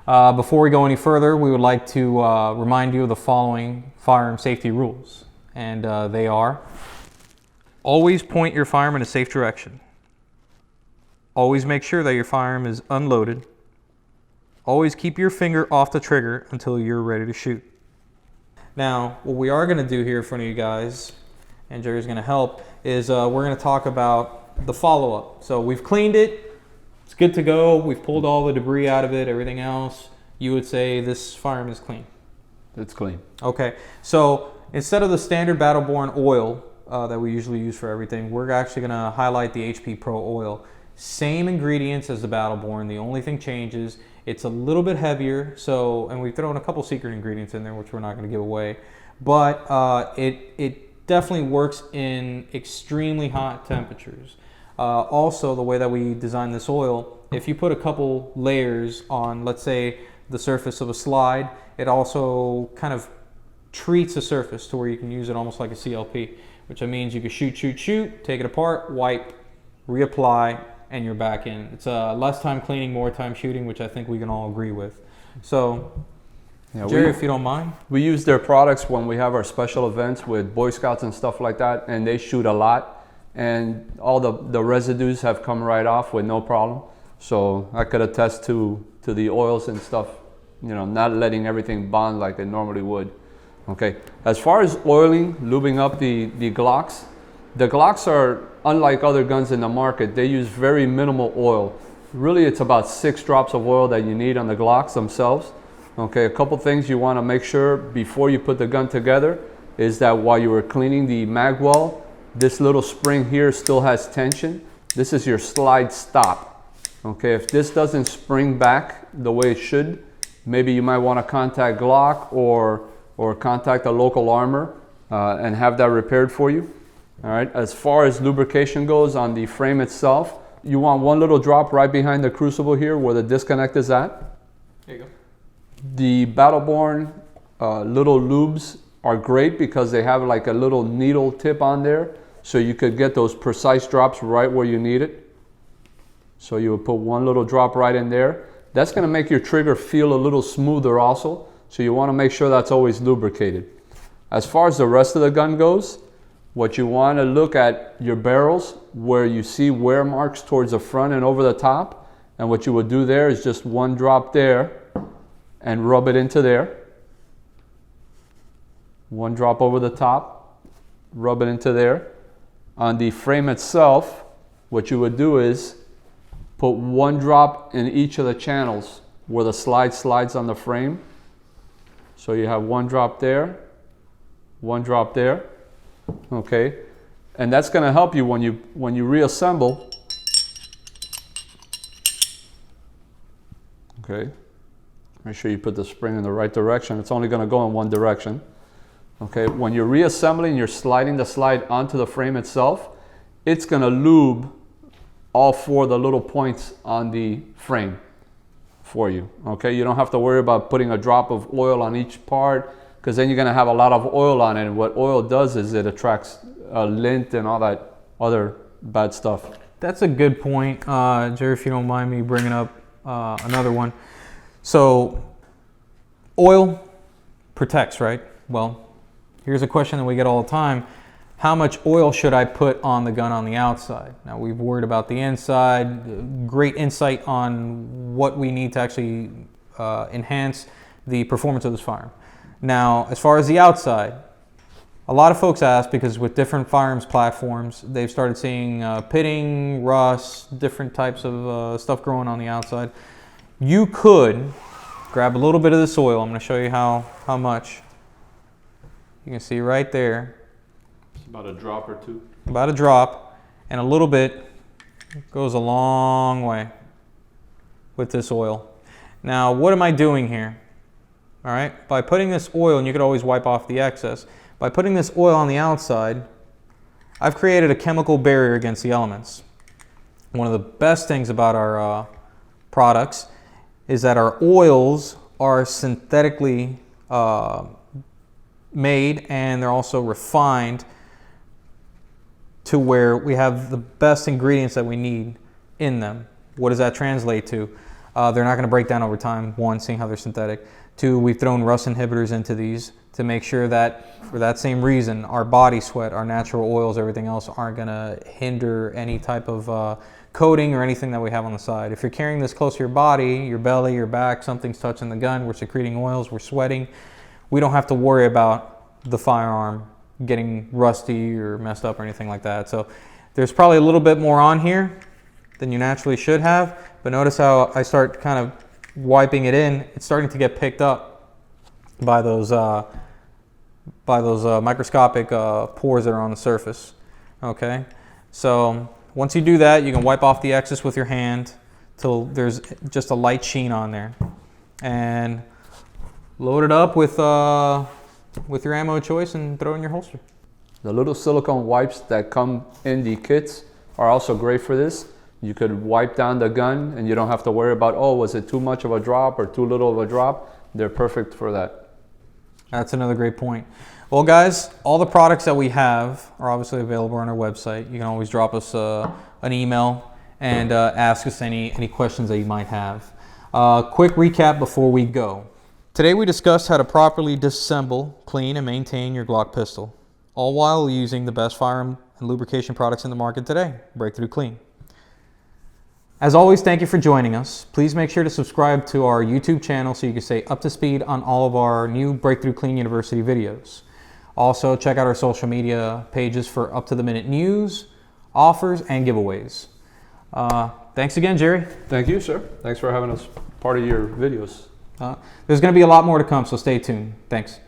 Before we go any further, we would like to remind you of the following firearm safety rules. And they are: always point your firearm in a safe direction. Always make sure that your firearm is unloaded. Always keep your finger off the trigger until you're ready to shoot. Now, what we are going to do here in front of you guys, and Jerry's going to help, is we're going to talk about the follow-up. So we've cleaned it. It's good to go. We've pulled all the debris out of it, everything else. You would say this firearm is clean. It's clean. Okay. So instead of the standard Battleborn oil that we usually use for everything, we're actually going to highlight the HP Pro oil. Same ingredients as the Battleborn. The only thing changes, it's a little bit heavier. So, and we've thrown a couple secret ingredients in there, which we're not going to give away. But it definitely works in extremely hot temperatures. Also, the way that we design this oil, if you put a couple layers on, let's say, the surface of a slide, it also kind of treats the surface to where you can use it almost like a CLP, which means you can shoot, take it apart, wipe, reapply, and you're back in. It's less time cleaning, more time shooting, which I think we can all agree with. So, yeah, Jerry, if you don't mind. We use their products when we have our special events with Boy Scouts and stuff like that, and they shoot a lot. And all the residues have come right off with no problem. So I could attest to the oils and stuff, you know, not letting everything bond like they normally would. Okay, as far as oiling, lubing up the Glocks, the Glocks are unlike other guns in the market. They use very minimal oil. Really, it's about 6 drops of oil that you need on the Glocks themselves. Okay, a couple things you want to make sure before you put the gun together is that while you were cleaning the mag well, this little spring here still has tension. This is your slide stop. Okay, if this doesn't spring back the way it should, maybe you might want to contact Glock or contact a local armor and have that repaired for you. All right, as far as lubrication goes on the frame itself, you want one little drop right behind the crucible here where the disconnect is at. There you go. The Battleborn little lubes are great because they have like a little needle tip on there, so you could get those precise drops right where you need it. So you would put one little drop right in there. That's going to make your trigger feel a little smoother also, so you want to make sure that's always lubricated. As far as the rest of the gun goes, what you want to look at your barrels where you see wear marks towards the front and over the top, and what you would do there is just one drop there and rub it into there. One drop over the top, rub it into there. On the frame itself, what you would do is put one drop in each of the channels where the slide slides on the frame. So you have one drop there, one drop there, okay? And that's gonna help you when you reassemble. Okay, make sure you put the spring in the right direction. It's only gonna go in one direction. Okay, when you're reassembling, you're sliding the slide onto the frame itself, it's gonna lube all 4 of the little points on the frame for you. Okay, you don't have to worry about putting a drop of oil on each part, because then you're gonna have a lot of oil on it, and what oil does is it attracts lint and all that other bad stuff. That's a good point, Jerry, if you don't mind me bringing up another one. So, oil protects, right? Well, here's a question that we get all the time. How much oil should I put on the gun on the outside? Now, we've worried about the inside. Great insight on what we need to actually enhance the performance of this firearm. Now, as far as the outside, a lot of folks ask, because with different firearms platforms, they've started seeing pitting, rust, different types of stuff growing on the outside. You could grab a little bit of this oil. I'm going to show you how much. You can see right there. It's about a drop or two. About a drop, and a little bit goes a long way with this oil. Now, what am I doing here? All right, by putting this oil, and you could always wipe off the excess, by putting this oil on the outside, I've created a chemical barrier against the elements. One of the best things about our products is that our oils are synthetically made, and they're also refined to where we have the best ingredients that we need in them. What does that translate to? They're not going to break down over time, one, seeing how they're synthetic. Two, we've thrown rust inhibitors into these to make sure that for that same reason, our body sweat, our natural oils, everything else aren't going to hinder any type of coating or anything that we have on the side. If you're carrying this close to your body, your belly, your back, something's touching the gun, we're secreting oils, we're sweating, we don't have to worry about the firearm getting rusty or messed up or anything like that. So there's probably a little bit more on here than you naturally should have, but notice how I start kind of wiping it in. It's starting to get picked up by those microscopic pores that are on the surface. Okay, so once you do that, you can wipe off the excess with your hand till there's just a light sheen on there, and load it up with your ammo of choice and throw it in your holster. The little silicone wipes that come in the kits are also great for this. You could wipe down the gun and you don't have to worry about, oh, was it too much of a drop or too little of a drop? They're perfect for that. That's another great point. Well, guys, all the products that we have are obviously available on our website. You can always drop us an email and ask us any questions that you might have. Quick recap before we go. Today we discussed how to properly disassemble, clean, and maintain your Glock pistol, all while using the best firearm and lubrication products in the market today, Breakthrough Clean. As always, thank you for joining us. Please make sure to subscribe to our YouTube channel so you can stay up to speed on all of our new Breakthrough Clean University videos. Also, check out our social media pages for up-to-the-minute news, offers, and giveaways. Thanks again, Jerry. Thank you, sir. Thanks for having us part of your videos. There's going to be a lot more to come, so stay tuned. Thanks.